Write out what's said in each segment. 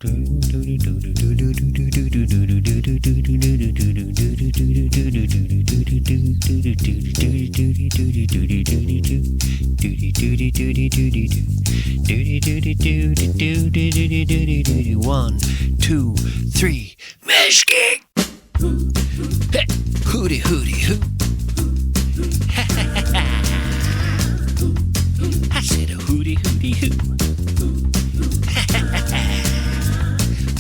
One, two, three, Mischke! Hey, hooty hooty hoo. I said a hooty hooty hoo.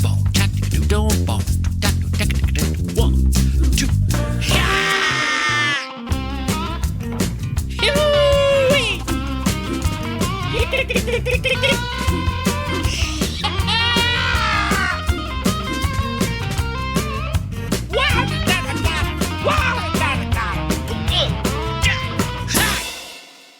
Boom, tack, do, don't, boom, tack, do, tack, tack, tack, 1, 2,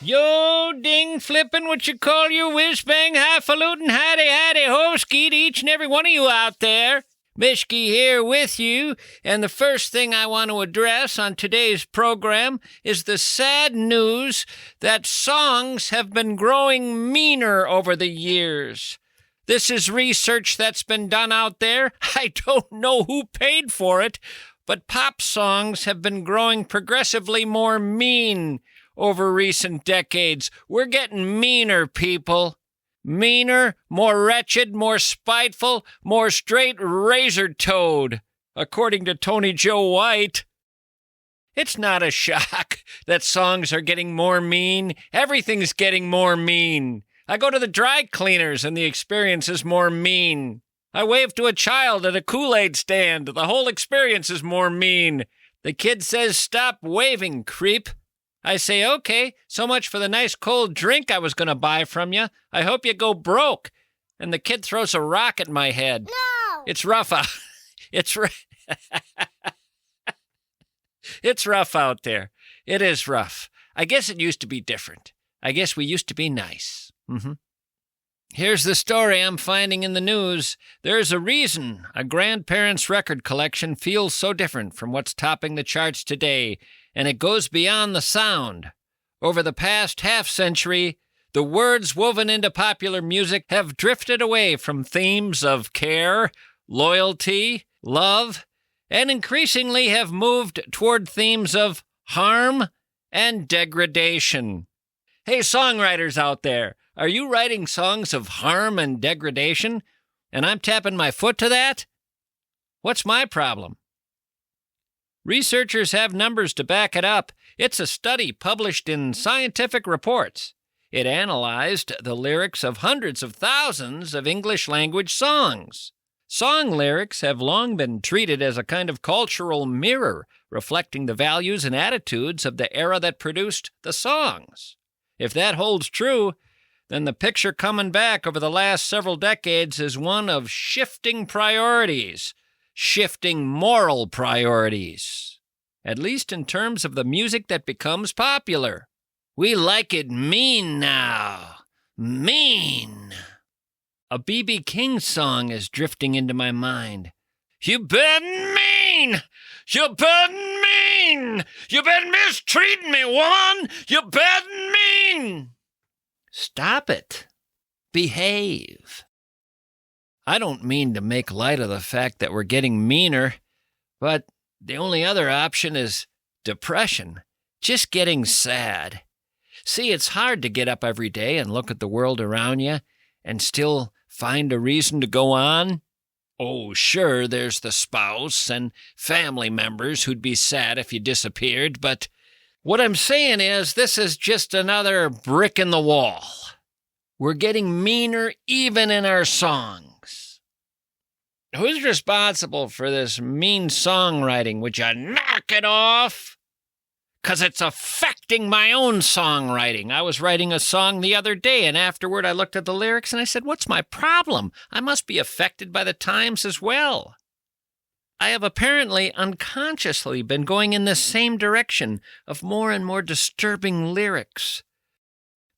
Yo, ding flippin', what you call your whiz bang, highfalutin', howdy ho, ski to each and every one of you out there. Mischke here with you, and the first thing I want to address on today's program is the sad news that songs have been growing meaner over the years. This is research that's been done out there. I don't know who paid for it, but pop songs have been growing progressively more mean over recent decades. We're getting meaner, people. Meaner, more wretched, more spiteful, more straight razor-toed, according to Tony Joe White. It's not a shock that songs are getting more mean. Everything's getting more mean. I go to the dry cleaners and the experience is more mean. I wave to a child at a Kool-Aid stand. The whole experience is more mean. The kid says, "Stop waving, creep." I say, "Okay, so much for the nice cold drink I was going to buy from you. I hope you go broke." And the kid throws a rock at my head. No! It's rough out. It's rough out there. It is rough. I guess it used to be different. I guess we used to be nice. Here's the story I'm finding in the news. There's a reason a grandparent's record collection feels so different from what's topping the charts today, and it goes beyond the sound. Over the past half-century, the words woven into popular music have drifted away from themes of care, loyalty, love, and increasingly have moved toward themes of harm and degradation. Hey, songwriters out there, are you writing songs of harm and degradation, and I'm tapping my foot to that? What's my problem? Researchers have numbers to back it up. It's a study published in Scientific Reports. It analyzed the lyrics of hundreds of thousands of English-language songs. Song lyrics have long been treated as a kind of cultural mirror, reflecting the values and attitudes of the era that produced the songs. If that holds true, then the picture coming back over the last several decades is one of shifting priorities, shifting moral priorities, at least in terms of the music that becomes popular. We like it mean now. Mean. A B.B. King song is drifting into my mind. "You been mean! You been mean! You been mistreating me, woman! You been mean!" Stop it. Behave. I don't mean to make light of the fact that we're getting meaner, but the only other option is depression. Just getting sad. See, it's hard to get up every day and look at the world around you and still find a reason to go on. Oh, sure, there's the spouse and family members who'd be sad if you disappeared, but what I'm saying is this is just another brick in the wall. We're getting meaner even in our songs. Who's responsible for this mean songwriting? Would you knock it off? 'Cause it's affecting my own songwriting. I was writing a song the other day, and afterward I looked at the lyrics and I said, what's my problem? I must be affected by the times as well. I have apparently unconsciously been going in this same direction of more and more disturbing lyrics.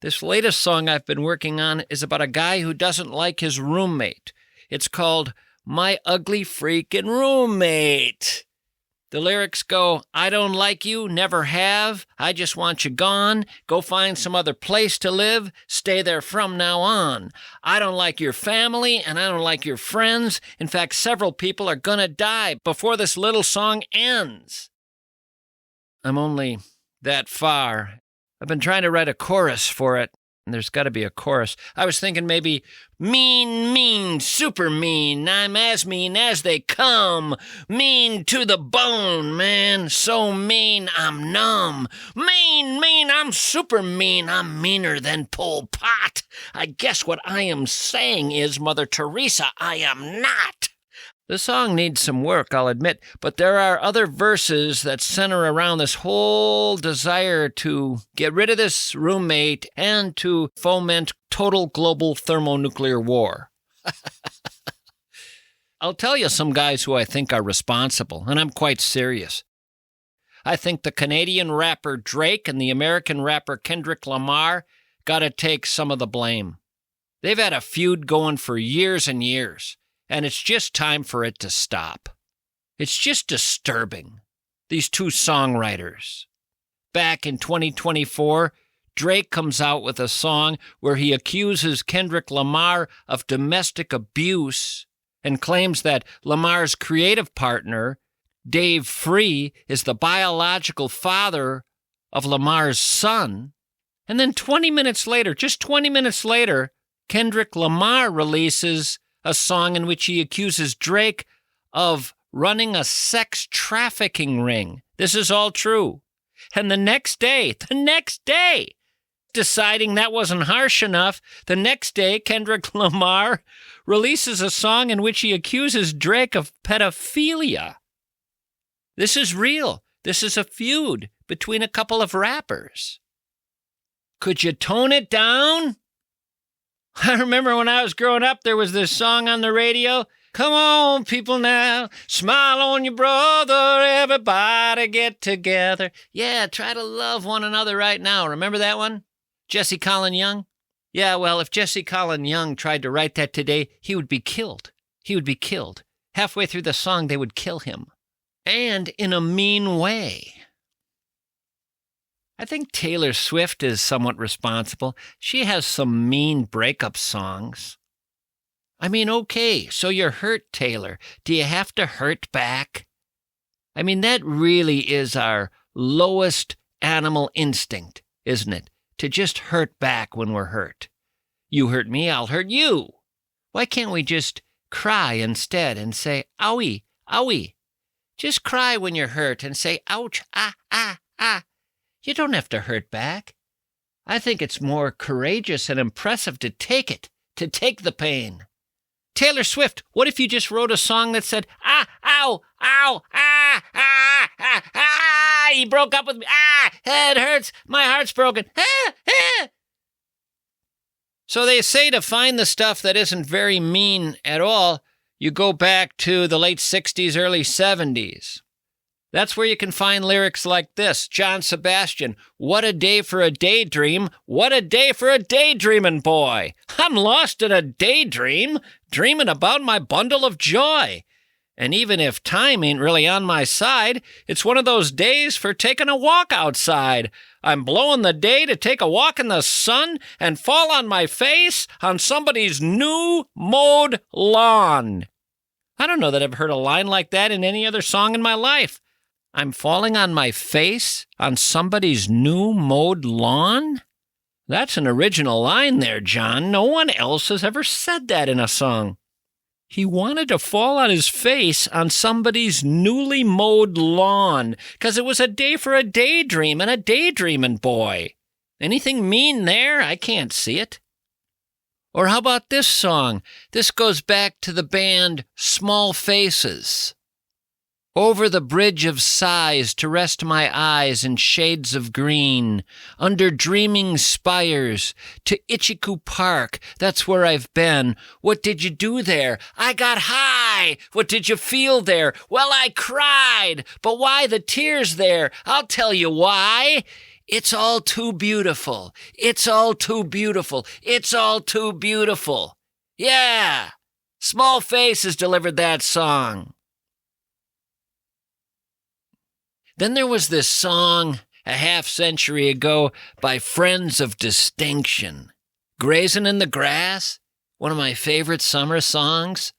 This latest song I've been working on is about a guy who doesn't like his roommate. It's called My Ugly Freakin' Roommate. The lyrics go, I don't like you, never have, I just want you gone, go find some other place to live, stay there from now on. I don't like your family, and I don't like your friends. In fact, several people are gonna die before this little song ends. I'm only that far. I've been trying to write a chorus for it. There's got to be a chorus. I was thinking maybe, mean, mean, super mean. I'm as mean as they come. Mean to the bone, man. So mean, I'm numb. Mean, mean, I'm super mean. I'm meaner than Pol Pot. I guess what I am saying is, Mother Teresa, I am not. The song needs some work, I'll admit, but there are other verses that center around this whole desire to get rid of this roommate and to foment total global thermonuclear war. I'll tell you some guys who I think are responsible, and I'm quite serious. I think the Canadian rapper Drake and the American rapper Kendrick Lamar got to take some of the blame. They've had a feud going for years and years. And it's just time for it to stop. It's just disturbing, these two songwriters. Back in 2024, Drake comes out with a song where he accuses Kendrick Lamar of domestic abuse and claims that Lamar's creative partner, Dave Free, is the biological father of Lamar's son. And then 20 minutes later, just 20 minutes later, Kendrick Lamar releases a song in which he accuses Drake of running a sex trafficking ring. This is all true. And the next day, deciding that wasn't harsh enough, the next day, Kendrick Lamar releases a song in which he accuses Drake of pedophilia. This is real. This is a feud between a couple of rappers. Could you tone it down? I remember when I was growing up, there was this song on the radio. Come on, people now, smile on your brother, everybody get together. Yeah, try to love one another right now. Remember that one? Jesse Colin Young? Yeah, well, if Jesse Colin Young tried to write that today, he would be killed. He would be killed. Halfway through the song, they would kill him. And in a mean way. I think Taylor Swift is somewhat responsible. She has some mean breakup songs. I mean, okay, so you're hurt, Taylor. Do you have to hurt back? I mean, that really is our lowest animal instinct, isn't it? To just hurt back when we're hurt. You hurt me, I'll hurt you. Why can't we just cry instead and say, owie, owie? Just cry when you're hurt and say, ouch, ah, ah, ah. You don't have to hurt back. I think it's more courageous and impressive to take it, to take the pain. Taylor Swift, what if you just wrote a song that said, ah, ow, ow, ah, ah, ah, ah, he broke up with me, ah, it hurts, my heart's broken, ah, ah. So they say to find the stuff that isn't very mean at all, you go back to the late 60s, early 70s. That's where you can find lyrics like this. John Sebastian, what a day for a daydream. What a day for a daydreaming boy. I'm lost in a daydream, dreaming about my bundle of joy. And even if time ain't really on my side, it's one of those days for taking a walk outside. I'm blowing the day to take a walk in the sun and fall on my face on somebody's new mowed lawn. I don't know that I've heard a line like that in any other song in my life. I'm falling on my face on somebody's new mowed lawn? That's an original line there, John. No one else has ever said that in a song. He wanted to fall on his face on somebody's newly mowed lawn because it was a day for a daydream and a daydreaming boy. Anything mean there? I can't see it. Or how about this song? This goes back to the band Small Faces. Over the bridge of sighs to rest my eyes in shades of green, under dreaming spires, to Ichiku Park, that's where I've been. What did you do there? I got high. What did you feel there? Well, I cried. But why the tears there? I'll tell you why. It's all too beautiful. It's all too beautiful. It's all too beautiful. Yeah, Small Faces delivered that song. Then there was this song a half-century ago by Friends of Distinction. Grazing in the Grass, one of my favorite summer songs.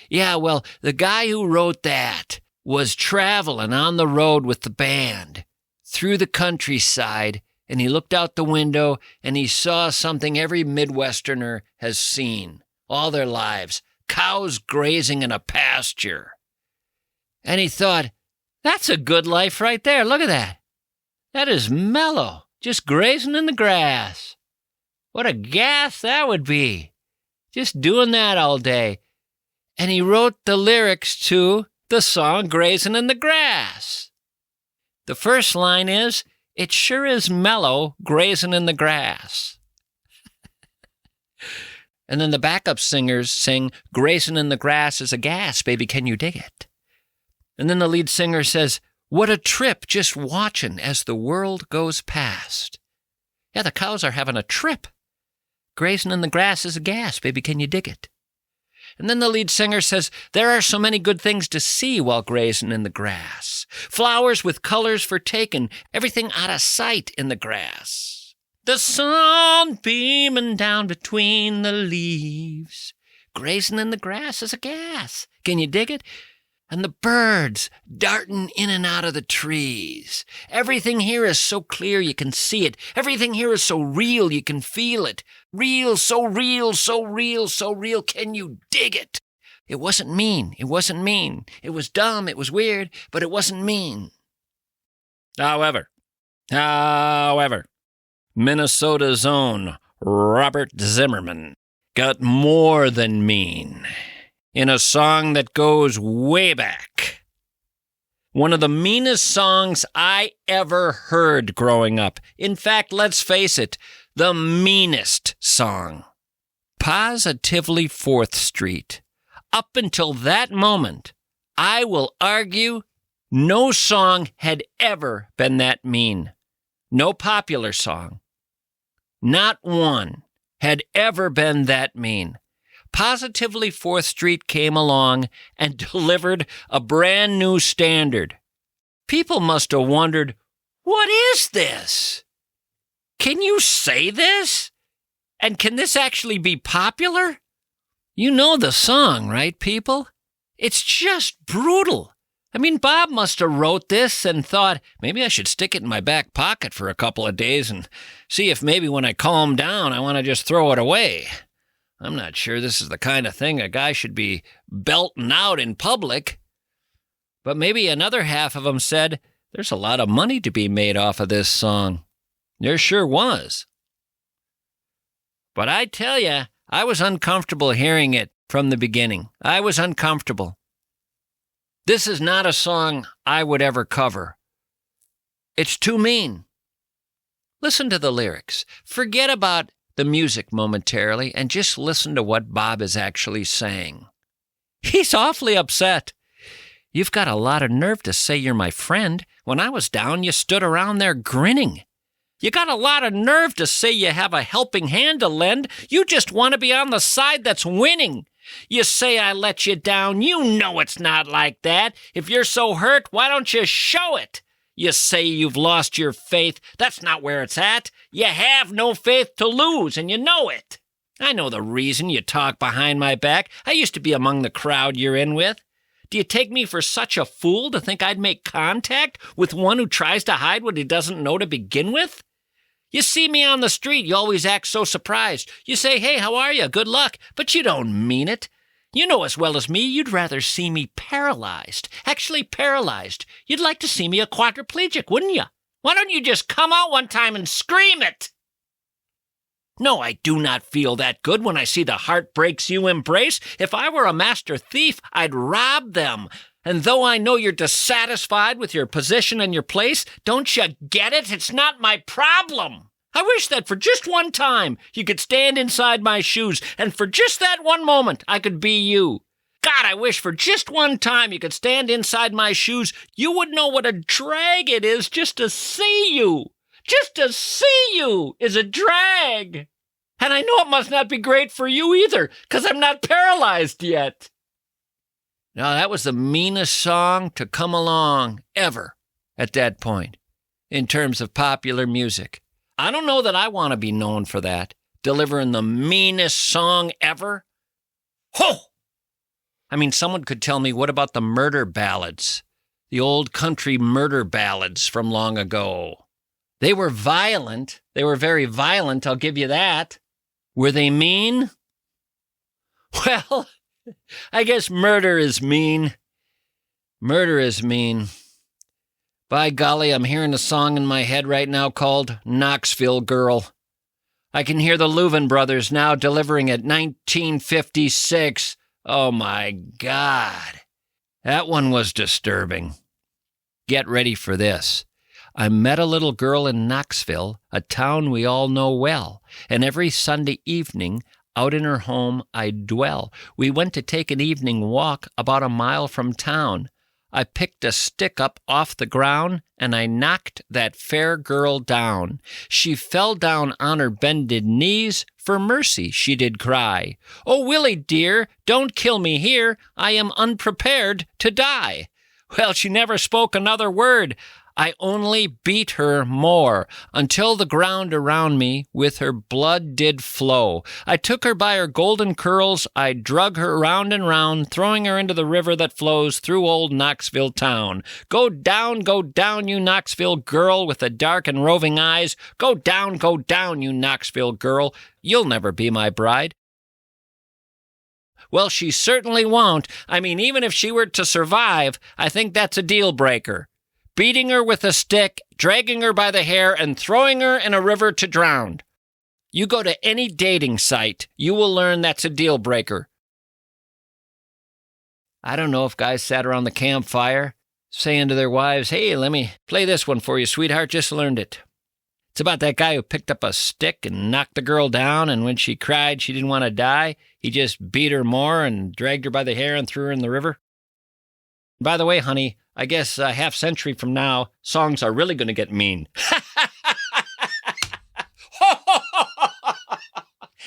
Yeah, well, the guy who wrote that was traveling on the road with the band through the countryside, and he looked out the window and he saw something every Midwesterner has seen all their lives, cows grazing in a pasture. And he thought, that's a good life right there. Look at that. That is mellow, just grazing in the grass. What a gas that would be, just doing that all day. And he wrote the lyrics to the song Grazing in the Grass. The first line is, it sure is mellow grazing in the grass. And then the backup singers sing, grazing in the grass is a gas, baby, can you dig it? And then the lead singer says, what a trip just watching as the world goes past. Yeah, the cows are having a trip. Grazing in the grass is a gas, baby, can you dig it? And then the lead singer says, there are so many good things to see while grazing in the grass. Flowers with colors for taking, everything out of sight in the grass. The sun beaming down between the leaves. Grazing in the grass is a gas. Can you dig it? And the birds darting in and out of the trees. Everything here is so clear you can see it. Everything here is so real you can feel it. Real, so real, so real, so real. Can you dig it? It wasn't mean. It wasn't mean. It was dumb. It was weird, but it wasn't mean. However, Minnesota's own Robert Zimmerman got more than mean in a song that goes way back. One of the meanest songs I ever heard growing up. In fact, let's face it, the meanest song. Positively 4th Street. Up until that moment, I will argue no song had ever been that mean. No popular song. Not one had ever been that mean. Positively 4th Street came along and delivered a brand new standard. People must have wondered, what is this? Can you say this? And can this actually be popular? You know the song, right, people? It's just brutal. I mean, Bob must have wrote this and thought, maybe I should stick it in my back pocket for a couple of days and see if maybe when I calm down I want to just throw it away. I'm not sure this is the kind of thing a guy should be belting out in public. But maybe another half of them said, there's a lot of money to be made off of this song. There sure was. But I tell you, I was uncomfortable hearing it from the beginning. I was uncomfortable. This is not a song I would ever cover. It's too mean. Listen to the lyrics. Forget about the music momentarily and just listen to what Bob is actually saying. He's awfully upset. You've got a lot of nerve to say you're my friend. When I was down, you stood around there grinning. You got a lot of nerve to say you have a helping hand to lend. You just want to be on the side that's winning. You say I let you down. You know it's not like that. If you're so hurt, why don't you show it? You say you've lost your faith. That's not where it's at. You have no faith to lose, and you know it. I know the reason you talk behind my back. I used to be among the crowd you're in with. Do you take me for such a fool to think I'd make contact with one who tries to hide what he doesn't know to begin with? You see me on the street, you always act so surprised. You say, hey, how are you? Good luck. But you don't mean it. You know as well as me, you'd rather see me paralyzed. Actually paralyzed. You'd like to see me a quadriplegic, wouldn't you? Why don't you just come out one time and scream it? No, I do not feel that good when I see the heartbreaks you embrace. If I were a master thief, I'd rob them. And though I know you're dissatisfied with your position and your place, don't you get it? It's not my problem. I wish that for just one time you could stand inside my shoes, and for just that one moment I could be you. God, I wish for just one time you could stand inside my shoes. You would know what a drag it is just to see you. Just to see you is a drag. And I know it must not be great for you either, because I'm not paralyzed yet. Now, that was the meanest song to come along ever. at that point in terms of popular music. I don't know that I want to be known for that, delivering the meanest song ever. Ho! I mean, someone could tell me, what about the murder ballads? The old country murder ballads from long ago. They were violent. They were very violent, I'll give you that. Were they mean? Well, I guess murder is mean. Murder is mean. By golly, I'm hearing a song in my head right now called Knoxville Girl. I can hear the Louvin brothers now delivering it, 1956. Oh my God. That one was disturbing. Get ready for this. I met a little girl in Knoxville, a town we all know well, and every Sunday evening, out in her home I'd dwell. We went to take an evening walk about a mile from town. I picked a stick up off the ground, and I knocked that fair girl down. She fell down on her bended knees, for mercy she did cry. "Oh, Willie, dear, don't kill me here, I am unprepared to die." Well, she never spoke another word. I only beat her more, until the ground around me with her blood did flow. I took her by her golden curls, I drug her round and round, throwing her into the river that flows through old Knoxville town. Go down, you Knoxville girl with the dark and roving eyes. Go down, you Knoxville girl. You'll never be my bride. Well, she certainly won't. I mean, even if she were to survive, I think that's a deal breaker. Beating her with a stick, dragging her by the hair, and throwing her in a river to drown. You go to any dating site, you will learn that's a deal breaker. I don't know if guys sat around the campfire saying to their wives, "Hey, let me play this one for you, sweetheart, just learned it." It's about that guy who picked up a stick and knocked the girl down, and when she cried she didn't want to die, he just beat her more and dragged her by the hair and threw her in the river. By the way, honey, I guess a half century from now, songs are really going to get mean.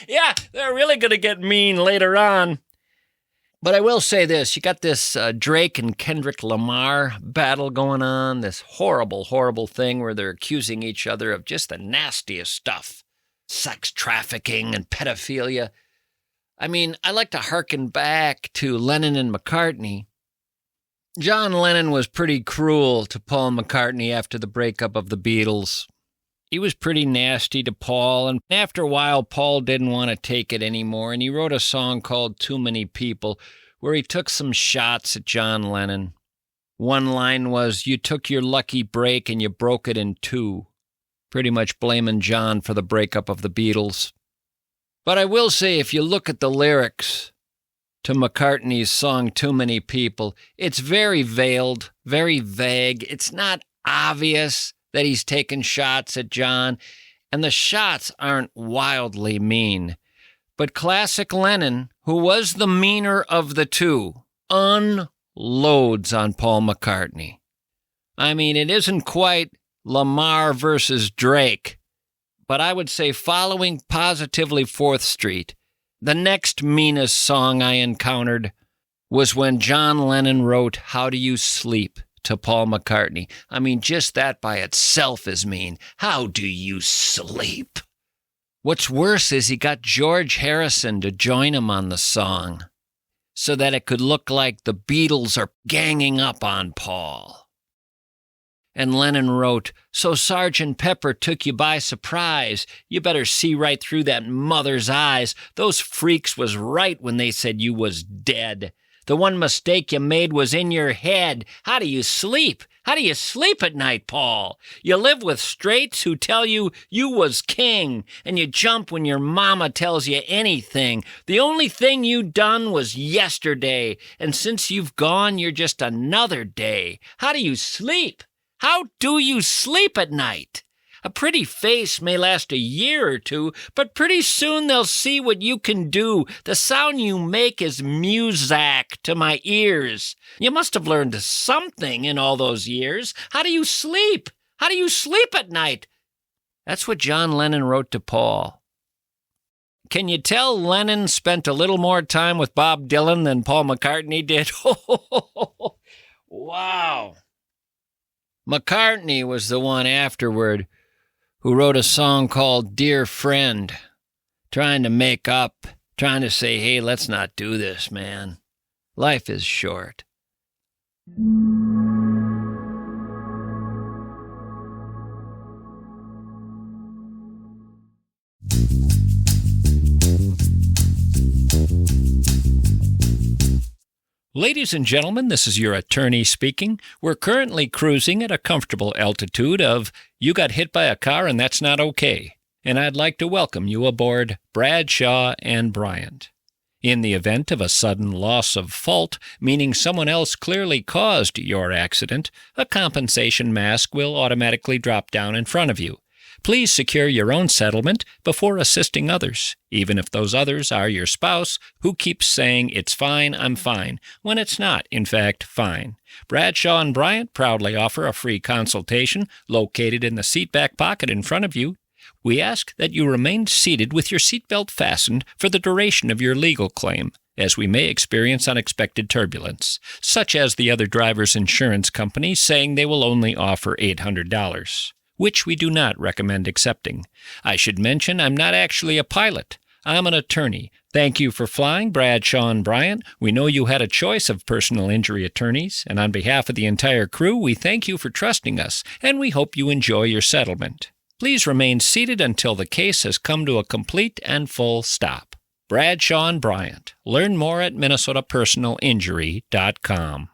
Yeah, they're really going to get mean later on. But I will say this, you got this Drake and Kendrick Lamar battle going on, this horrible, horrible thing where they're accusing each other of just the nastiest stuff. Sex trafficking and pedophilia. I mean, I like to hearken back to Lennon and McCartney. John Lennon was pretty cruel to Paul McCartney after the breakup of the Beatles. He was pretty nasty to Paul, and after a while, Paul didn't want to take it anymore, and he wrote a song called Too Many People, where he took some shots at John Lennon. One line was, "You took your lucky break and you broke it in two," pretty much blaming John for the breakup of the Beatles. But I will say, if you look at the lyrics to McCartney's song Too Many People, it's very veiled, very vague. It's not obvious that he's taking shots at John, and the shots aren't wildly mean. But classic Lennon, who was the meaner of the two, unloads on Paul McCartney. I mean, it isn't quite Lamar versus Drake, but I would say following positively 4th Street, the next meanest song I encountered was when John Lennon wrote How Do You Sleep to Paul McCartney. I mean, just that by itself is mean. How do you sleep? What's worse is he got George Harrison to join him on the song so that it could look like the Beatles are ganging up on Paul. And Lennon wrote, "So Sergeant Pepper took you by surprise. You better see right through that mother's eyes. Those freaks was right when they said you was dead. The one mistake you made was in your head. How do you sleep? How do you sleep at night, Paul? You live with straights who tell you you was king, and you jump when your mama tells you anything. The only thing you done was yesterday, and since you've gone, you're just another day. How do you sleep? How do you sleep at night? A pretty face may last a year or two, but pretty soon they'll see what you can do. The sound you make is music to my ears. You must have learned something in all those years. How do you sleep? How do you sleep at night?" That's what John Lennon wrote to Paul. Can you tell Lennon spent a little more time with Bob Dylan than Paul McCartney did? Wow. McCartney was the one afterward who wrote a song called Dear Friend, trying to make up, trying to say, hey, let's not do this, man. Life is short. Ladies and gentlemen, this is your attorney speaking. We're currently cruising at a comfortable altitude of you got hit by a car and that's not okay. And I'd like to welcome you aboard Bradshaw and Bryant. In the event of a sudden loss of fault, meaning someone else clearly caused your accident, a compensation mask will automatically drop down in front of you. Please secure your own settlement before assisting others, even if those others are your spouse who keeps saying, it's fine, I'm fine, when it's not, in fact, fine. Bradshaw and Bryant proudly offer a free consultation located in the seat back pocket in front of you. We ask that you remain seated with your seatbelt fastened for the duration of your legal claim, as we may experience unexpected turbulence, such as the other driver's insurance company saying they will only offer $800. Which we do not recommend accepting. I should mention I'm not actually a pilot. I'm an attorney. Thank you for flying, Bradshaw and Bryant. We know you had a choice of personal injury attorneys, and on behalf of the entire crew, we thank you for trusting us, and we hope you enjoy your settlement. Please remain seated until the case has come to a complete and full stop. Bradshaw and Bryant. Learn more at minnesotapersonalinjury.com.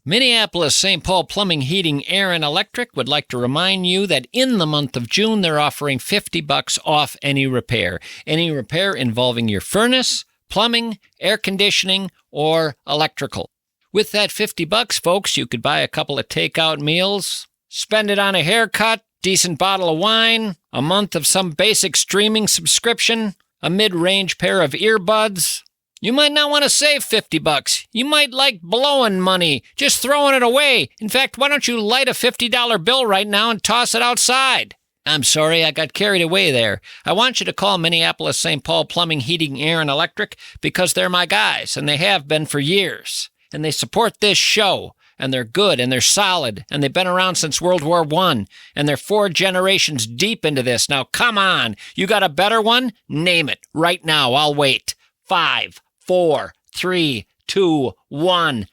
Minneapolis St. Paul Plumbing, Heating, Air, and Electric would like to remind you that in the month of June, they're offering $50 off any repair. Any repair involving your furnace, plumbing, air conditioning, or electrical. With that $50, folks, you could buy a couple of takeout meals, spend it on a haircut, decent bottle of wine, a month of some basic streaming subscription, a mid-range pair of earbuds. You might not want to save $50. You might like blowing money, just throwing it away. In fact, why don't you light a $50 bill right now and toss it outside? I'm sorry, I got carried away there. I want you to call Minneapolis St. Paul Plumbing, Heating, Air, and Electric because they're my guys, and they have been for years. And they support this show, and they're good, and they're solid, and they've been around since World War I, and they're 4 generations deep into this. Now, come on. You got a better one? Name it. Right now. I'll wait. 5, 4, 3, 2, 1.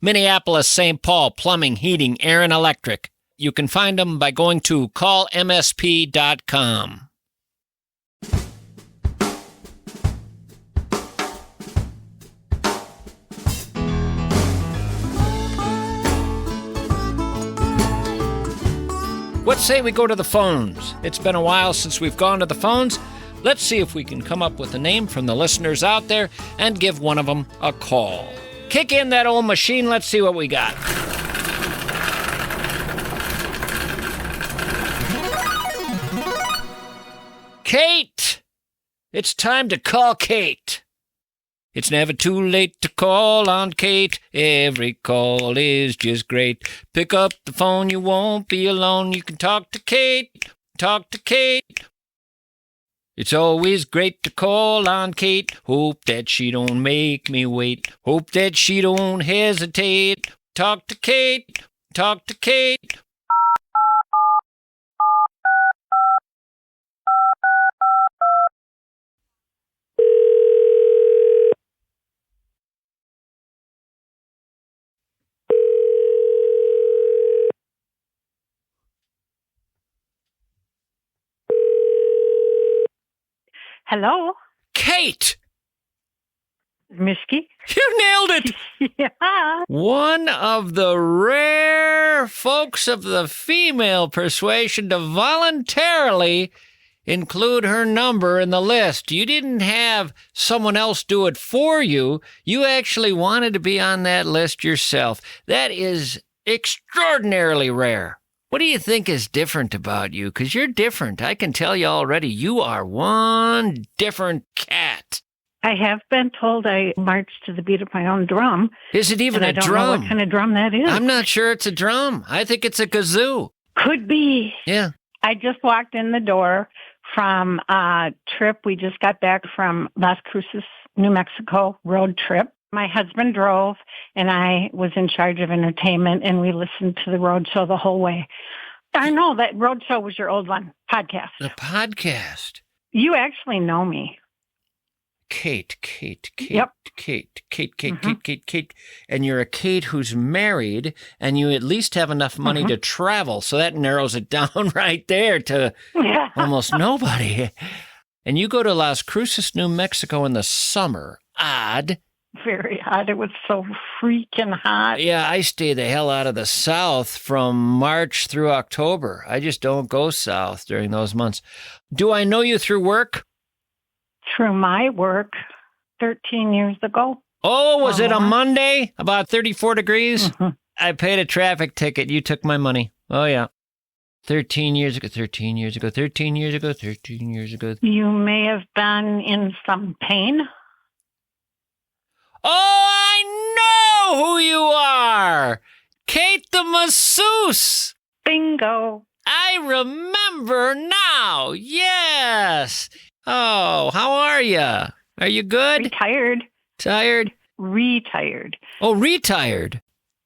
Minneapolis St. Paul Plumbing, Heating, Air, and Electric. You can find them by going to callmsp.com. What say we go to the phones? It's been a while since we've gone to the phones. Let's see if we can come up with a name from the listeners out there and give one of them a call. Kick in that old machine. Let's see what we got. Kate! It's time to call Kate. It's never too late to call on Kate. Every call is just great. Pick up the phone, you won't be alone. You can talk to Kate. Talk to Kate. It's always great to call on Kate. Hope that she don't make me wait. Hope that she don't hesitate. Talk to Kate. Talk to Kate. Hello? Kate! Mishki? You nailed it! Yeah. One of the rare folks of the female persuasion to voluntarily include her number in the list. You didn't have someone else do it for you. You actually wanted to be on that list yourself. That is extraordinarily rare. What do you think is different about you? Because you're different. I can tell you already, you are one different cat. I have been told I march to the beat of my own drum. Is it even and a I don't drum? know what kind of drum that is. I'm not sure it's a drum. I think it's a kazoo. Could be. Yeah. I just walked in the door from a trip. We just got back from Las Cruces, New Mexico road trip. My husband drove, and I was in charge of entertainment, and we listened to the road show the whole way. I know that road show was your old one, podcast. The podcast. You actually know me. Kate. Yep. Kate. And you're a Kate who's married, and you at least have enough money to travel. So that narrows it down right there to almost nobody. And you go to Las Cruces, New Mexico in the summer. Odd. Very hot. It was so freaking hot. Yeah, I stay the hell out of the South from March through October. I just don't go south during those months. Do I know you through work? Through my work 13 years ago. Oh, was it a Monday? About 34 degrees? Mm-hmm. I paid a traffic ticket. You took my money. Oh, yeah. 13 years ago. You may have been in some pain. Oh, I know who you are. Kate the masseuse. Bingo. I remember now. Yes. Oh, how are you? Are you good? Retired. Tired? Retired. Oh, retired.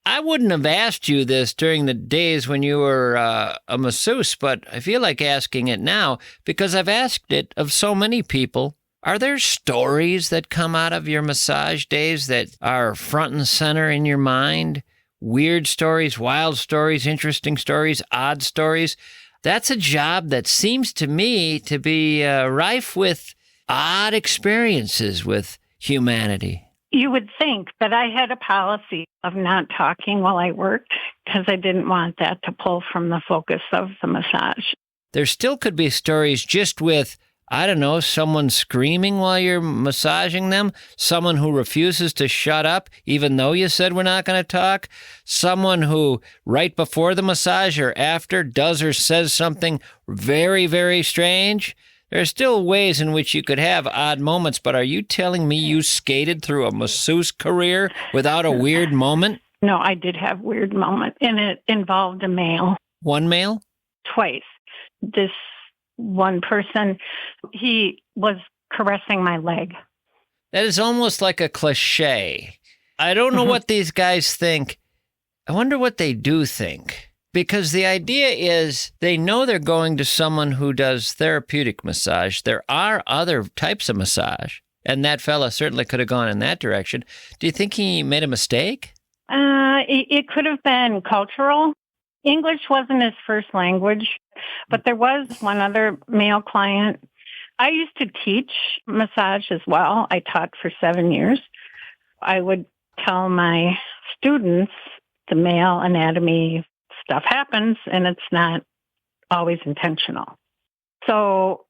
I wouldn't have asked you this during the days when you were a masseuse, but I feel like asking it now because I've asked it of so many people. Are there stories that come out of your massage days that are front and center in your mind? Weird stories, wild stories, interesting stories, odd stories? That's a job that seems to me to be rife with odd experiences with humanity. You would think, but I had a policy of not talking while I worked because I didn't want that to pull from the focus of the massage. There still could be stories just with, I don't know, someone screaming while you're massaging them, someone who refuses to shut up even though you said we're not going to talk, someone who right before the massage or after does or says something very, very strange. There are still ways in which you could have odd moments, but are you telling me you skated through a masseuse career without a weird moment? No, I did have weird moments, and it involved a male. One male? Twice. This one person, he was caressing my leg. That is almost like a cliche. I don't know what these guys think. I wonder what they do think. Because the idea is they know they're going to someone who does therapeutic massage. There are other types of massage, and that fella certainly could have gone in that direction. Do you think he made a mistake? It could have been cultural. English wasn't his first language, but there was one other male client. I used to teach massage as well. I taught for 7 years. I would tell my students the male anatomy stuff happens, and it's not always intentional. So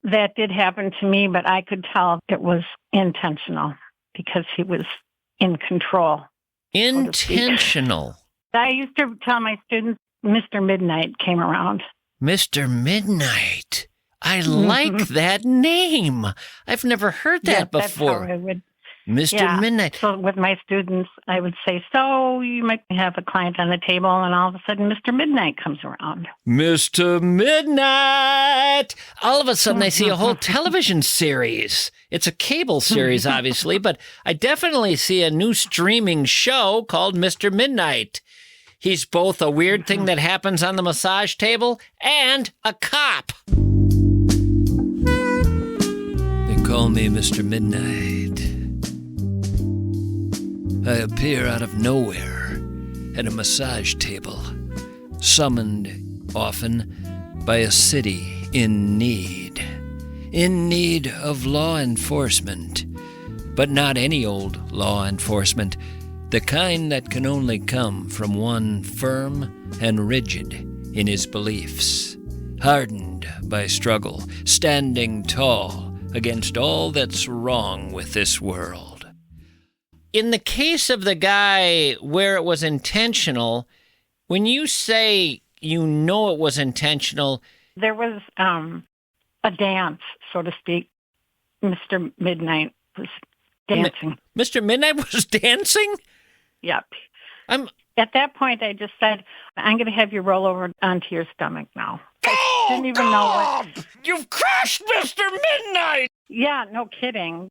that did happen to me, but I could tell it was intentional because he was in control. Intentional. I used to tell my students, Mr. Midnight came around. Mr. Midnight. I like that name. I've never heard that before. That's how I would. Mr. Midnight. So with my students, I would say, so you might have a client on the table, and all of a sudden, Mr. Midnight comes around. Mr. Midnight! All of a sudden, I see a whole television series. It's a cable series, obviously, but I definitely see a new streaming show called Mr. Midnight. He's both a weird thing that happens on the massage table and a cop. They call me Mr. Midnight. I appear out of nowhere at a massage table, summoned often by a city in need of law enforcement, but not any old law enforcement, the kind that can only come from one firm and rigid in his beliefs, hardened by struggle, standing tall against all that's wrong with this world. In the case of the guy where it was intentional, when you say you know it was intentional... There was a dance, so to speak. Mr. Midnight was dancing. Mr. Midnight was dancing? Yep. At that point, I just said, I'm going to have you roll over onto your stomach now. I didn't even know what. You've crushed Mr. Midnight! Yeah, no kidding.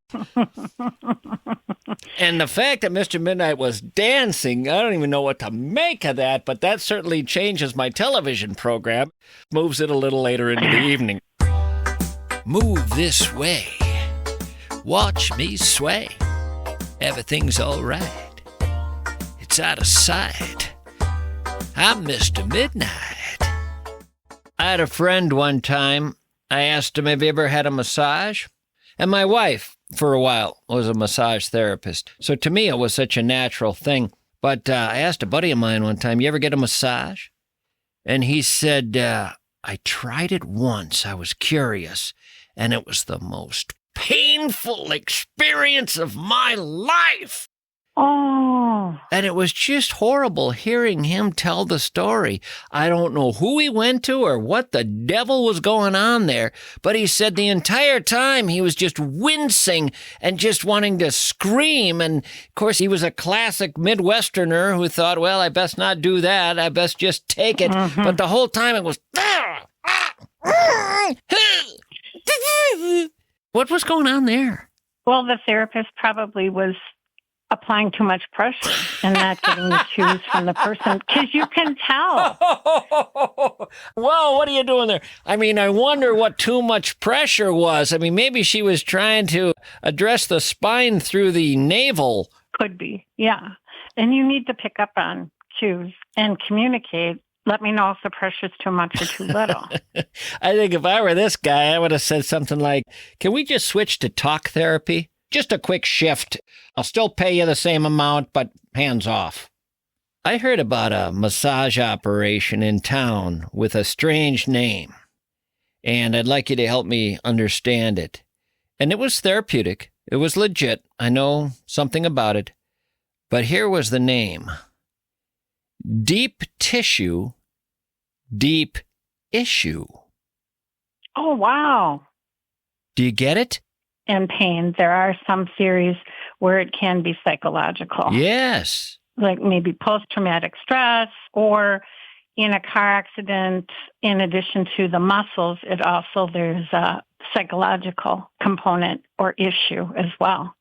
And the fact that Mr. Midnight was dancing, I don't even know what to make of that, but that certainly changes my television program, moves it a little later into the evening. Move this way. Watch me sway. Everything's all right. It's out of sight. I'm Mr. Midnight. I had a friend one time. I asked him, have you ever had a massage? And my wife, for a while, was a massage therapist. So to me, it was such a natural thing. But I asked a buddy of mine one time, you ever get a massage? And he said, I tried it once. I was curious. And it was the most painful experience of my life. Oh. And it was just horrible hearing him tell the story. I don't know who he went to or what the devil was going on there, but he said the entire time he was just wincing and just wanting to scream. And, of course, he was a classic Midwesterner who thought, well, I best not do that. I best just take it. Mm-hmm. But the whole time it was... What was going on there? Well, the therapist probably was applying too much pressure and not getting the cues from the person, because you can tell. Well, what are you doing there? I mean, I wonder what too much pressure was. I mean, maybe she was trying to address the spine through the navel. Could be, yeah. And you need to pick up on cues and communicate. Let me know if the pressure's too much or too little. I think if I were this guy, I would have said something like, can we just switch to talk therapy? Just a quick shift. I'll still pay you the same amount, but hands off. I heard about a massage operation in town with a strange name, and I'd like you to help me understand it. And it was therapeutic. It was legit. I know something about it. But here was the name. Deep Tissue, Deep Issue. Oh, wow. Do you get it? And pain. There are some theories where it can be psychological. Yes. Like maybe post-traumatic stress, or in a car accident, in addition to the muscles, there's a psychological component or issue as well.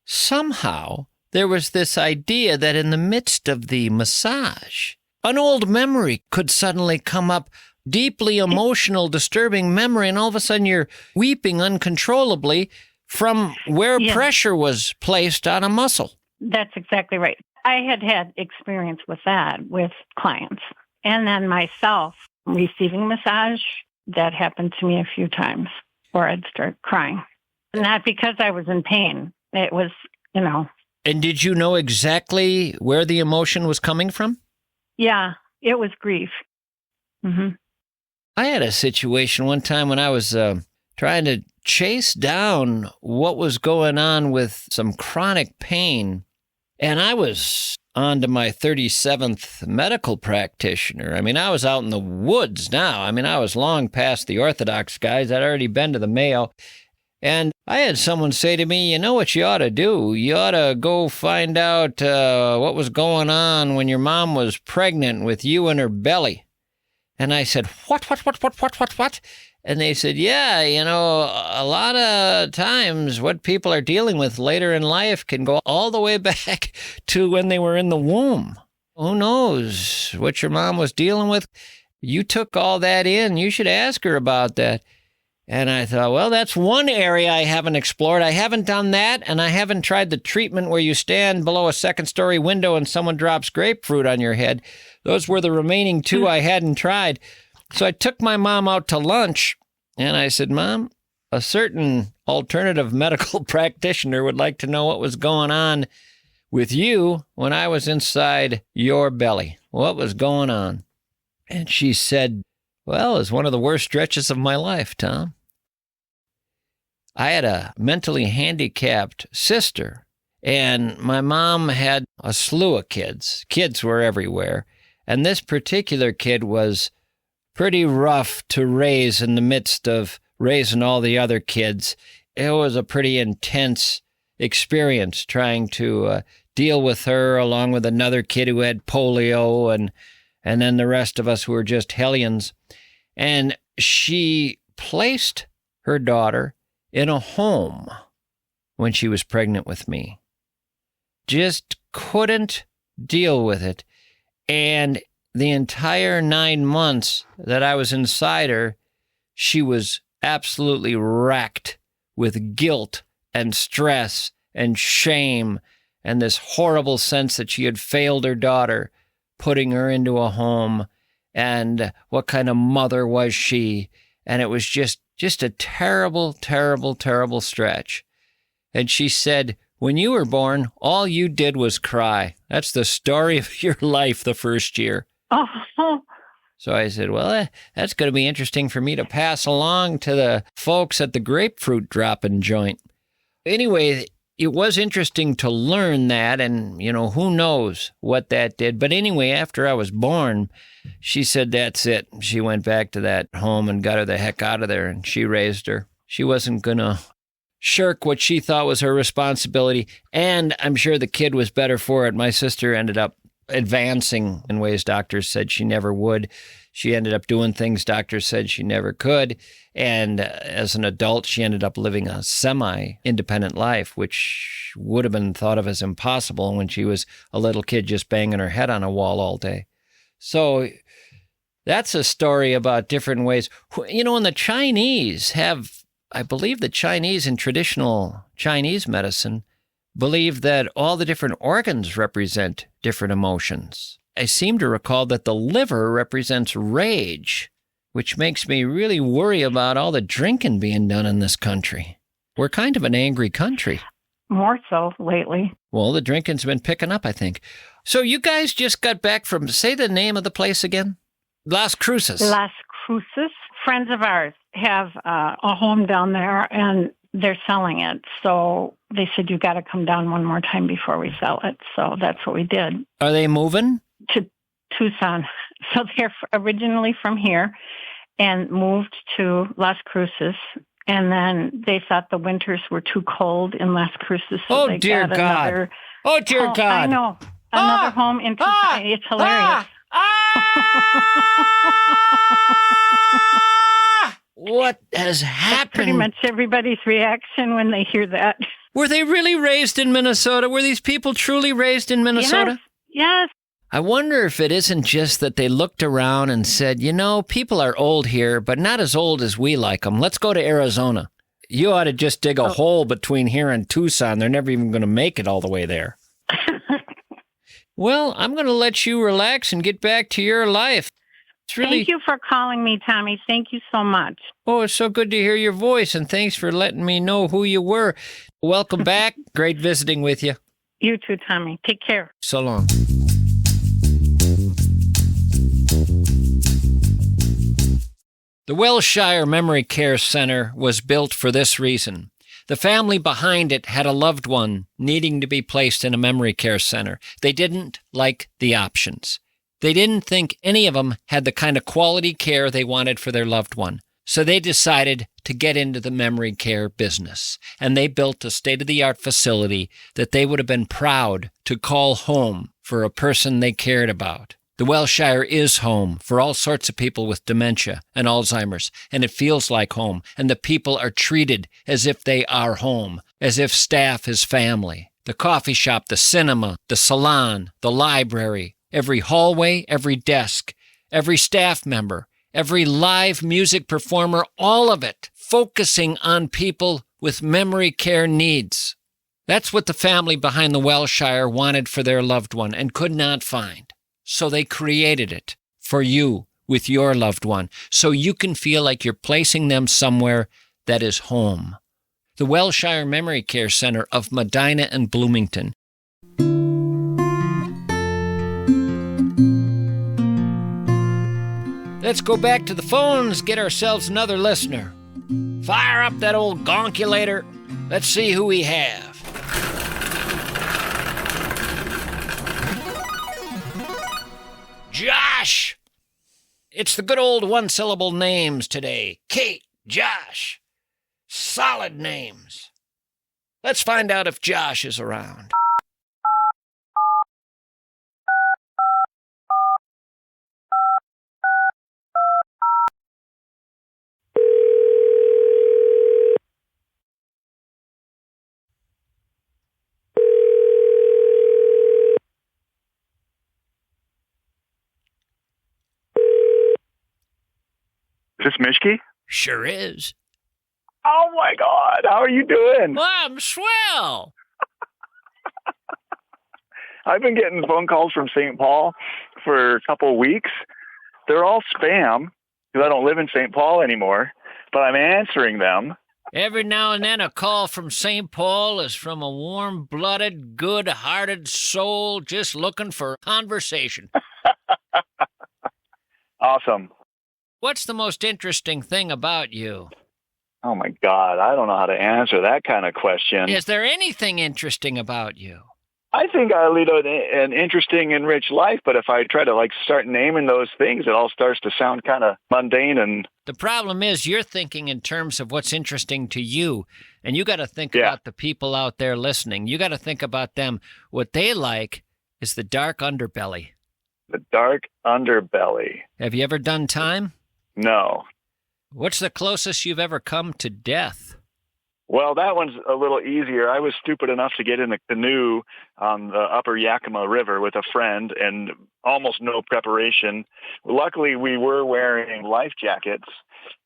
Somehow, there was this idea that in the midst of the massage, an old memory could suddenly come up, deeply emotional, disturbing memory, and all of a sudden you're weeping uncontrollably from where pressure was placed on a muscle. That's exactly right. I had experience with that with clients. And then myself receiving massage, that happened to me a few times where I'd start crying. Not because I was in pain. It was, And did you know exactly where the emotion was coming from? Yeah, it was grief. Mm-hmm. I had a situation one time when I was trying to chase down what was going on with some chronic pain, and I was on to my 37th medical practitioner. I mean, I was out in the woods now. I mean, I was long past the Orthodox guys. I'd already been to the Mayo, and I had someone say to me, you know what you ought to do? You ought to go find out what was going on when your mom was pregnant with you in her belly. And I said, what? And they said, yeah, a lot of times what people are dealing with later in life can go all the way back to when they were in the womb. Who knows what your mom was dealing with? You took all that in. You should ask her about that. And I thought, well, that's one area I haven't explored. I haven't done that, and I haven't tried the treatment where you stand below a second-story window and someone drops grapefruit on your head. Those were the remaining two I hadn't tried. So I took my mom out to lunch, and I said, Mom, a certain alternative medical practitioner would like to know what was going on with you when I was inside your belly. What was going on? And she said, well, it was one of the worst stretches of my life, Tom. I had a mentally handicapped sister, and my mom had a slew of kids. Kids were everywhere. And this particular kid was pretty rough to raise in the midst of raising all the other kids. It was a pretty intense experience trying to deal with her along with another kid who had polio and then the rest of us who were just hellions. And she placed her daughter in a home when she was pregnant with me. Just couldn't deal with it. And the entire 9 months that I was inside her, she was absolutely racked with guilt and stress and shame and this horrible sense that she had failed her daughter, putting her into a home, and what kind of mother was she? And it was just a terrible, terrible, terrible stretch. And she said, when you were born, all you did was cry. That's the story of your life the first year. Oh, So I said, well, that's going to be interesting for me to pass along to the folks at the grapefruit dropping joint. Anyway, it was interesting to learn that, and, who knows what that did. But anyway, after I was born, she said that's it. She went back to that home and got her the heck out of there, and she raised her. She wasn't going to shirk what she thought was her responsibility, and I'm sure the kid was better for it. My sister ended up advancing in ways doctors said she never would. She ended up doing things doctors said she never could. And as an adult, she ended up living a semi-independent life, which would have been thought of as impossible when she was a little kid just banging her head on a wall all day. So that's a story about different ways. And the Chinese have, I believe the Chinese in traditional Chinese medicine believe that all the different organs represent different emotions. I seem to recall that the liver represents rage, which makes me really worry about all the drinking being done in this country. We're kind of an angry country. more so lately. Well, the drinking's been picking up, I think. So you guys just got back from, say the name of the place again? Las Cruces. Las Cruces. Friends of ours have a home down there, and they're selling it. So they said, you got to come down one more time before we sell it. So that's what we did. Are they moving? To Tucson. So they're originally from here and moved to Las Cruces. And then they thought the winters were too cold in Las Cruces. So they dear got God. Another Oh, dear God. I know. Another home in Tucson. It's hilarious. What has happened? Pretty much everybody's reaction when they hear that. Were they really raised in Minnesota? Were these people truly raised in Minnesota? Yes. I wonder if it isn't just that they looked around and said, you know, people are old here, but not as old as we like them. Let's go to Arizona. You ought to just dig a hole between here and Tucson. They're never even going to make it all the way there. Well, I'm going to let you relax and get back to your life. It's really... Thank you for calling me, Tommy. Thank you so much. Oh, it's so good to hear your voice, and thanks for letting me know who you were. Welcome back. Great visiting with you. You too, Tommy. Take care. So long. The Wellshire Memory Care Center was built for this reason. The family behind it had a loved one needing to be placed in a memory care center. They didn't like the options. They didn't think any of them had the kind of quality care they wanted for their loved one. So they decided to get into the memory care business. And they built a state-of-the-art facility that they would have been proud to call home for a person they cared about. The Wellshire is home for all sorts of people with dementia and Alzheimer's, and it feels like home, and the people are treated as if they are home, as if staff is family. The coffee shop, the cinema, the salon, the library, every hallway, every desk, every staff member, every live music performer, all of it focusing on people with memory care needs. That's what the family behind the Wellshire wanted for their loved one and could not find. So they created it for you with your loved one, so you can feel like you're placing them somewhere that is home. The Wellshire Memory Care Center of Medina and Bloomington. Let's go back to the phones, get ourselves another listener. Fire up that old gonkulator. Let's see who we have. Josh! It's the good old one-syllable names today. Kate, Josh. Solid names. Let's find out if Josh is around. Is this Mishki? Sure is. Oh, my God. How are you doing? Well, I'm swell. I've been getting phone calls from St. Paul for a couple of weeks. They're all spam because I don't live in St. Paul anymore, but I'm answering them. Every now and then a call from St. Paul is from a warm-blooded, good-hearted soul just looking for conversation. Awesome. What's the most interesting thing about you? Oh, my God. I don't know how to answer that kind of question. Is there anything interesting about you? I think I lead an interesting and rich life, but if I try to start naming those things, it all starts to sound kind of mundane. And the problem is you're thinking in terms of what's interesting to you, and you got to think about the people out there listening. You got to think about them. What they like is the dark underbelly. The dark underbelly. Have you ever done time? No. What's the closest you've ever come to death? Well, that one's a little easier. I was stupid enough to get in a canoe on the upper Yakima River with a friend and almost no preparation. Luckily, we were wearing life jackets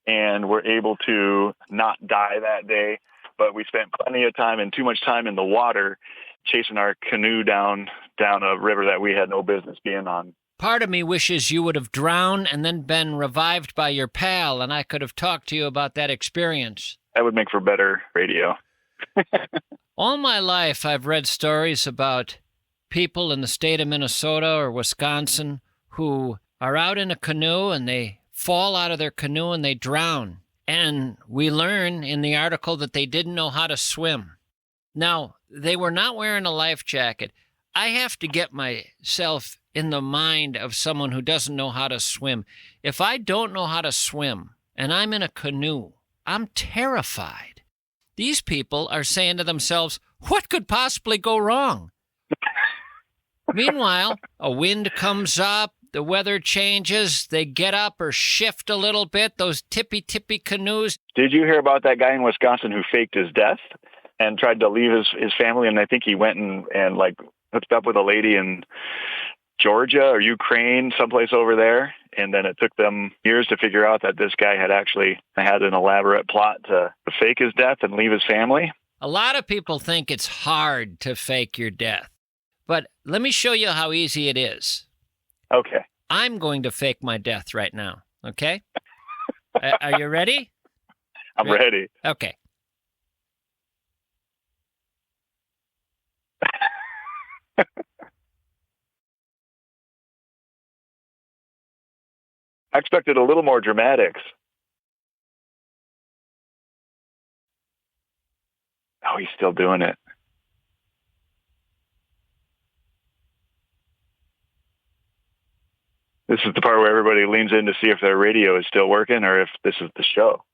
and were able to not die that day, but we spent plenty of time and too much time in the water chasing our canoe down a river that we had no business being on. Part of me wishes you would have drowned and then been revived by your pal, and I could have talked to you about that experience. That would make for better radio. All my life, I've read stories about people in the state of Minnesota or Wisconsin who are out in a canoe and they fall out of their canoe and they drown. And we learn in the article that they didn't know how to swim. Now, they were not wearing a life jacket. I have to get myself in the mind of someone who doesn't know how to swim. If I don't know how to swim and I'm in a canoe, I'm terrified. These people are saying to themselves, what could possibly go wrong? Meanwhile, a wind comes up, the weather changes, they get up or shift a little bit, those tippy-tippy canoes. Did you hear about that guy in Wisconsin who faked his death and tried to leave his family? And I think he went and hooked up with a lady in Georgia or Ukraine, someplace over there. And then it took them years to figure out that this guy had actually had an elaborate plot to fake his death and leave his family. A lot of people think it's hard to fake your death. But let me show you how easy it is. Okay. I'm going to fake my death right now, okay? Are you ready? I'm ready. Okay. I expected a little more dramatics. Oh, he's still doing it. This is the part where everybody leans in to see if their radio is still working or if this is the show.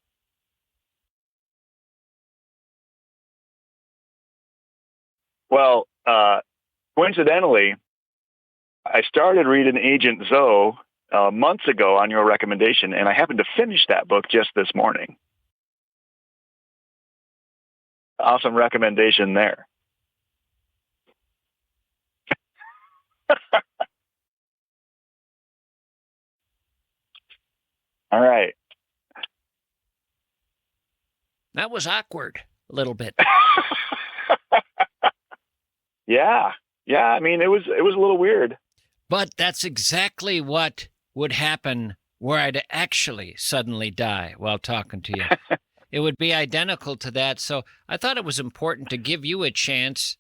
Well, coincidentally, I started reading Agent Zoe months ago on your recommendation, and I happened to finish that book just this morning. Awesome recommendation there. All right. That was awkward a little bit. Yeah. I mean, it was a little weird. But that's exactly what would happen were I to actually suddenly die while talking to you. It would be identical to that. So I thought it was important to give you a chance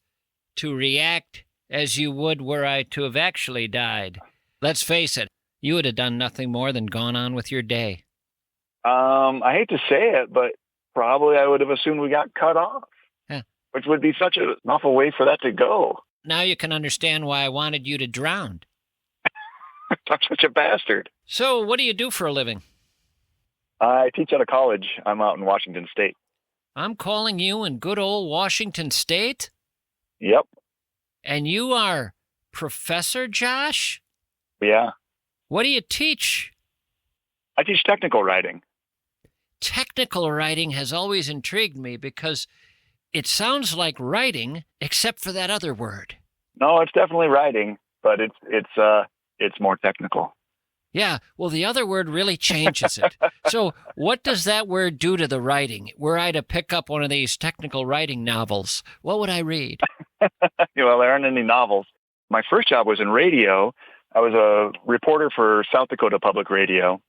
to react as you would were I to have actually died. Let's face it, you would have done nothing more than gone on with your day. I hate to say it, but probably I would have assumed we got cut off, which would be such an awful way for that to go. Now you can understand why I wanted you to drown. I'm such a bastard. So what do you do for a living? I teach at a college. I'm out in Washington State. I'm calling you in good old Washington State? Yep. And you are Professor Josh? Yeah. What do you teach? I teach technical writing. Technical writing has always intrigued me because it sounds like writing, except for that other word. No, it's definitely writing, but it's more technical. Yeah, well, the other word really changes it. So what does that word do to the writing? Were I to pick up one of these technical writing novels, what would I read? Well, there aren't any novels. My first job was in radio. I was a reporter for South Dakota Public Radio.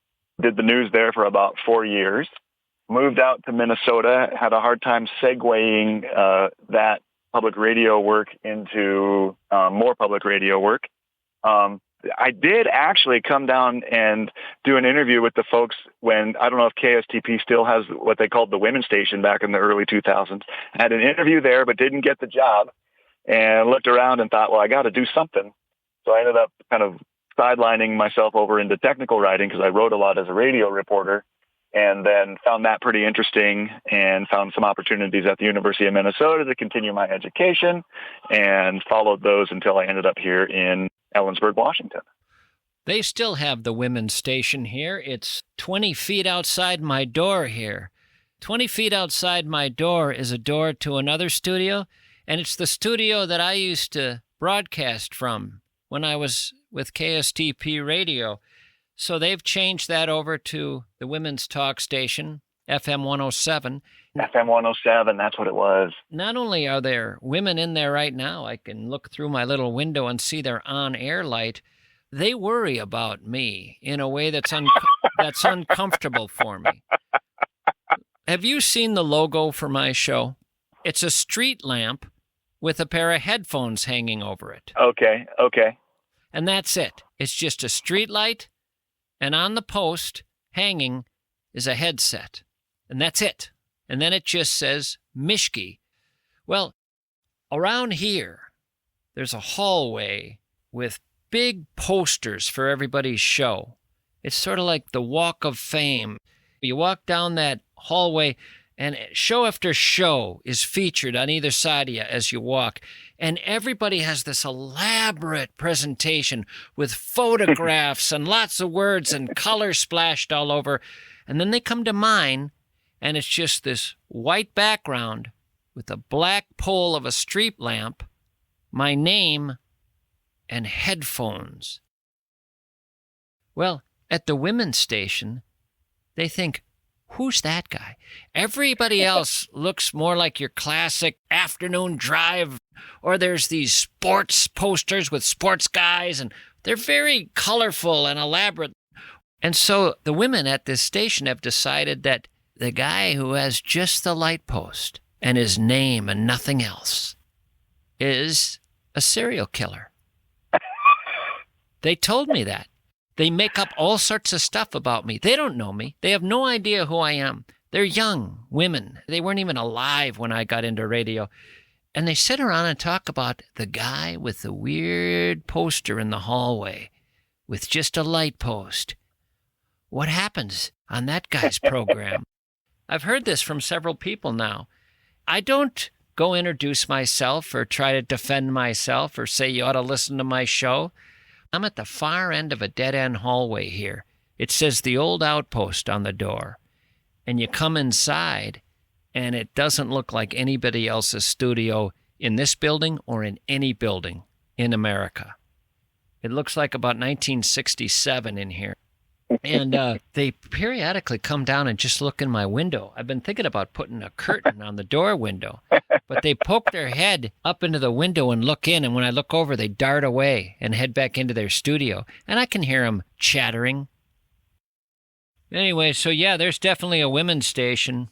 Did the news there for about 4 years. Moved out to Minnesota, had a hard time segueing that public radio work into more public radio work. I did actually come down and do an interview with the folks when, I don't know if KSTP still has what they called the women's station back in the early 2000s. I had an interview there, but didn't get the job, and looked around and thought, well, I got to do something. So I ended up kind of sidelining myself over into technical writing because I wrote a lot as a radio reporter, and then found that pretty interesting and found some opportunities at the University of Minnesota to continue my education, and followed those until I ended up here in Ellensburg, Washington. They still have the women's station here. It's 20 feet outside my door here. 20 feet outside my door is a door to another studio, and it's the studio that I used to broadcast from when I was with KSTP Radio. So they've changed that over to the women's talk station, FM 107. FM 107, that's what it was. Not only are there women in there right now, I can look through my little window and see their on-air light. They worry about me in a way that's that's uncomfortable for me. Have you seen the logo for my show? It's a street lamp with a pair of headphones hanging over it. Okay. And that's it. It's just a street light, and on the post hanging is a headset. And that's it. And then it just says Mischke. Well, around here, there's a hallway with big posters for everybody's show. It's sort of like the Walk of Fame. You walk down that hallway, and show after show is featured on either side of you as you walk. And everybody has this elaborate presentation with photographs and lots of words and color splashed all over. And then they come to mine, and it's just this white background with a black pole of a street lamp, my name, and headphones. Well, at the women's station, they think, who's that guy? Everybody else looks more like your classic afternoon drive, or there's these sports posters with sports guys, and they're very colorful and elaborate. And so the women at this station have decided that the guy who has just the light post and his name and nothing else is a serial killer. They told me that. They make up all sorts of stuff about me. They don't know me. They have no idea who I am. They're young women. They weren't even alive when I got into radio. And they sit around and talk about the guy with the weird poster in the hallway with just a light post. What happens on that guy's program? I've heard this from several people now. I don't go introduce myself or try to defend myself or say you ought to listen to my show. I'm at the far end of a dead-end hallway here. It says the old outpost on the door. And you come inside, and it doesn't look like anybody else's studio in this building or in any building in America. It looks like about 1967 in here. And they periodically come down and just look in my window. I've been thinking about putting a curtain on the door window, but they poke their head up into the window and look in, and when I look over, they dart away and head back into their studio, and I can hear them chattering. Anyway, so yeah, there's definitely a women's station.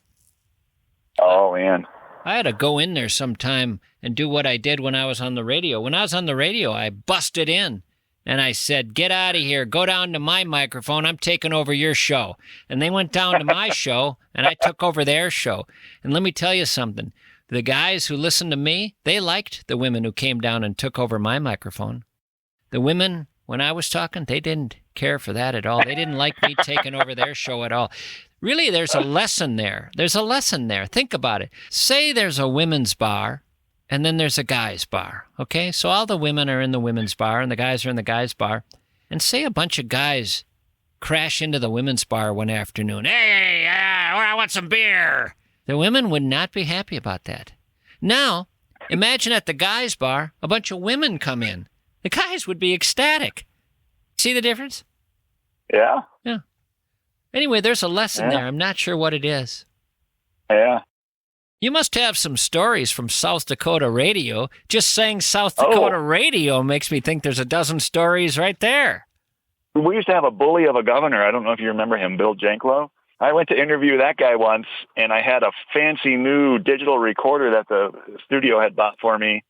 Oh, man. I had to go in there sometime and do what I did when I was on the radio. When I was on the radio, I busted in. And I said, get out of here. Go down to my microphone. I'm taking over your show. And they went down to my show, and I took over their show. And let me tell you something. The guys who listened to me, they liked the women who came down and took over my microphone. The women, when I was talking, they didn't care for that at all. They didn't like me taking over their show at all. Really, there's a lesson there. There's a lesson there. Think about it. Say there's a women's bar, and then there's a guy's bar, okay? So all the women are in the women's bar, and the guys are in the guy's bar. And say a bunch of guys crash into the women's bar one afternoon. Hey, I want some beer. The women would not be happy about that. Now, imagine at the guy's bar, a bunch of women come in. The guys would be ecstatic. See the difference? Yeah. Yeah. Anyway, there's a lesson there. I'm not sure what it is. Yeah. You must have some stories from South Dakota radio. Just saying South Dakota radio makes me think there's a dozen stories right there. We used to have a bully of a governor. I don't know if you remember him, Bill Janklow. I went to interview that guy once, and I had a fancy new digital recorder that the studio had bought for me.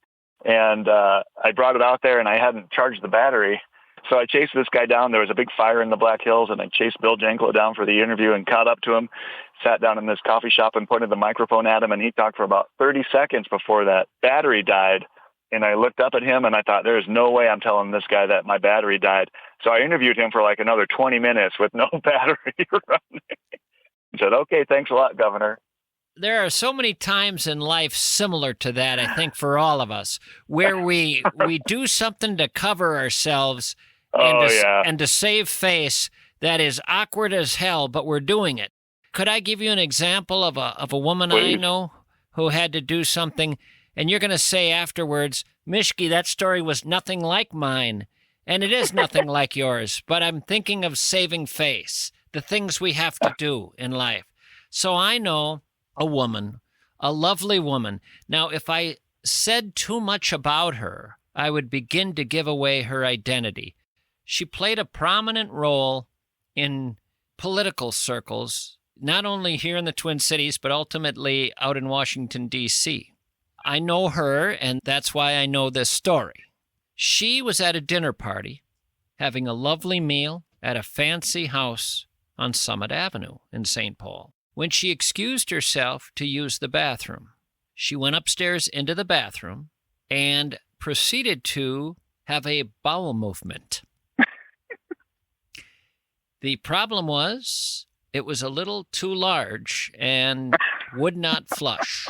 And I brought it out there, and I hadn't charged the battery. So I chased this guy down. There was a big fire in the Black Hills, and I chased Bill Janklow down for the interview and caught up to him, sat down in this coffee shop and pointed the microphone at him, and he talked for about 30 seconds before that battery died. And I looked up at him, and I thought, there's no way I'm telling this guy that my battery died. So I interviewed him for like another 20 minutes with no battery running. He said, okay, thanks a lot, Governor. There are so many times in life similar to that, I think, for all of us, where we do something to cover ourselves and to save face that is awkward as hell, but we're doing it. Could I give you an example of a woman Please. I know who had to do something, and you're going to say afterwards, Mishke, that story was nothing like mine, and it is nothing like yours, but I'm thinking of saving face, the things we have to do in life. So I know a woman, a lovely woman. Now, if I said too much about her, I would begin to give away her identity. She played a prominent role in political circles, not only here in the Twin Cities, but ultimately out in Washington, D.C. I know her, and that's why I know this story. She was at a dinner party, having a lovely meal at a fancy house on Summit Avenue in St. Paul, when she excused herself to use the bathroom. She went upstairs into the bathroom and proceeded to have a bowel movement. The problem was it was a little too large and would not flush.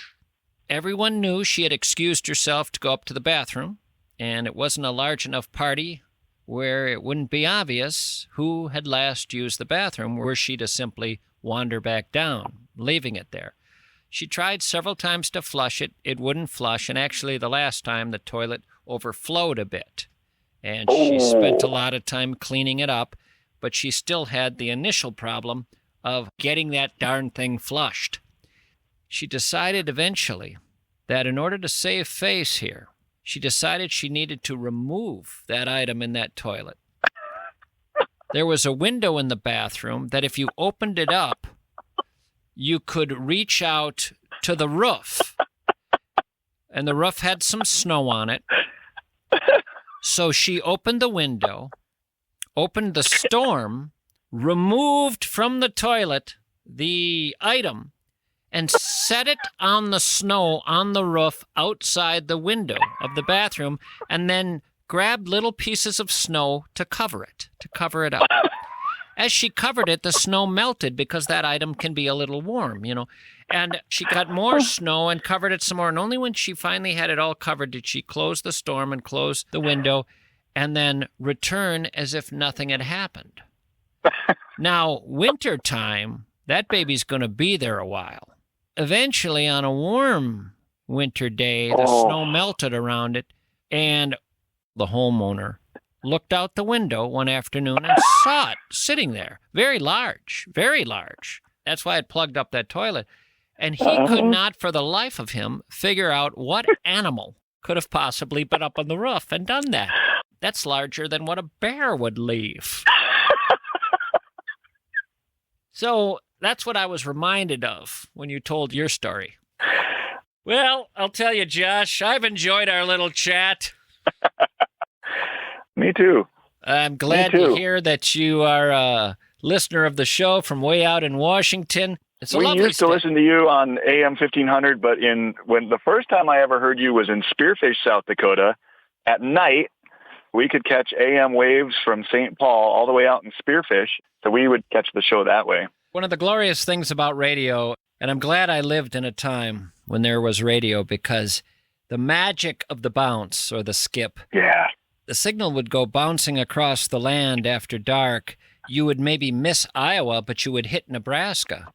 Everyone knew she had excused herself to go up to the bathroom, and it wasn't a large enough party where it wouldn't be obvious who had last used the bathroom were she to simply wander back down, leaving it there. She tried several times to flush it. It wouldn't flush, and actually the last time the toilet overflowed a bit. And she spent a lot of time cleaning it up, but she still had the initial problem of getting that darn thing flushed. She decided eventually that in order to save face here, she decided she needed to remove that item in that toilet. There was a window in the bathroom that if you opened it up, you could reach out to the roof. And the roof had some snow on it. So she opened the window, opened the storm, removed from the toilet the item, and set it on the snow on the roof outside the window of the bathroom, and then grabbed little pieces of snow to cover it up. As she covered it, the snow melted because that item can be a little warm, And she got more snow and covered it some more. And only when she finally had it all covered did she close the storm and close the window and then return as if nothing had happened. Now, winter time, that baby's going to be there a while. Eventually, on a warm winter day, the snow melted around it, and the homeowner looked out the window one afternoon and saw it sitting there, very large, very large. That's why it plugged up that toilet. And he could not, for the life of him, figure out what animal could have possibly been up on the roof and done that. That's larger than what a bear would leave. So that's what I was reminded of when you told your story. Well, I'll tell you, Josh, I've enjoyed our little chat. Me too. I'm glad to hear that you are a listener of the show from way out in Washington. It's a we lovely used to listen to you on AM 1500, but when the first time I ever heard you was in Spearfish, South Dakota. At night, we could catch AM waves from St. Paul all the way out in Spearfish, so we would catch the show that way. One of the glorious things about radio, and I'm glad I lived in a time when there was radio, because the magic of the bounce or the skip. Yeah. The signal would go bouncing across the land after dark. You would maybe miss Iowa, but you would hit Nebraska.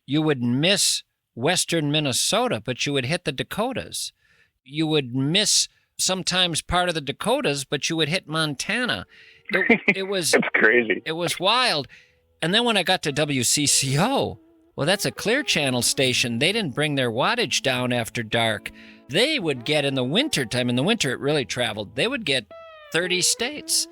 You would miss western Minnesota, but you would hit the Dakotas. You would miss sometimes part of the Dakotas, but you would hit Montana. It was It's crazy. it was wild. And then when I got to WCCO, well, that's a Clear Channel station. They didn't bring their wattage down after dark. They would get in the winter time. In the winter, it really traveled. They would get 30 states.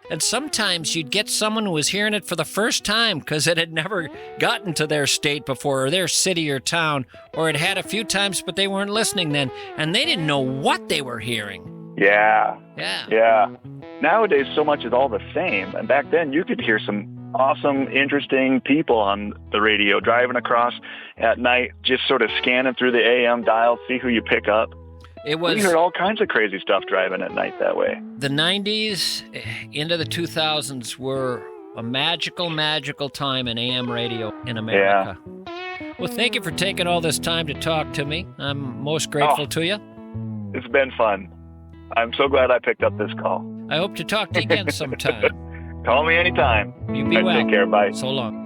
And sometimes you'd get someone who was hearing it for the first time because it had never gotten to their state before or their city or town, or it had a few times, but they weren't listening then. And they didn't know what they were hearing. Yeah. Yeah. Yeah. Nowadays, so much is all the same. And back then, you could hear some awesome, interesting people on the radio driving across at night, just sort of scanning through the AM dial, see who you pick up. It was We heard all kinds of crazy stuff driving at night that way. the 90s into the 2000s were a magical, magical time in AM radio in America. Well, thank you for taking all this time to talk to me. I'm most grateful to you. It's been fun. I'm so glad I picked up this call. I hope to talk to you again sometime. Call me anytime. You be All right, well. Take care. Bye. So long.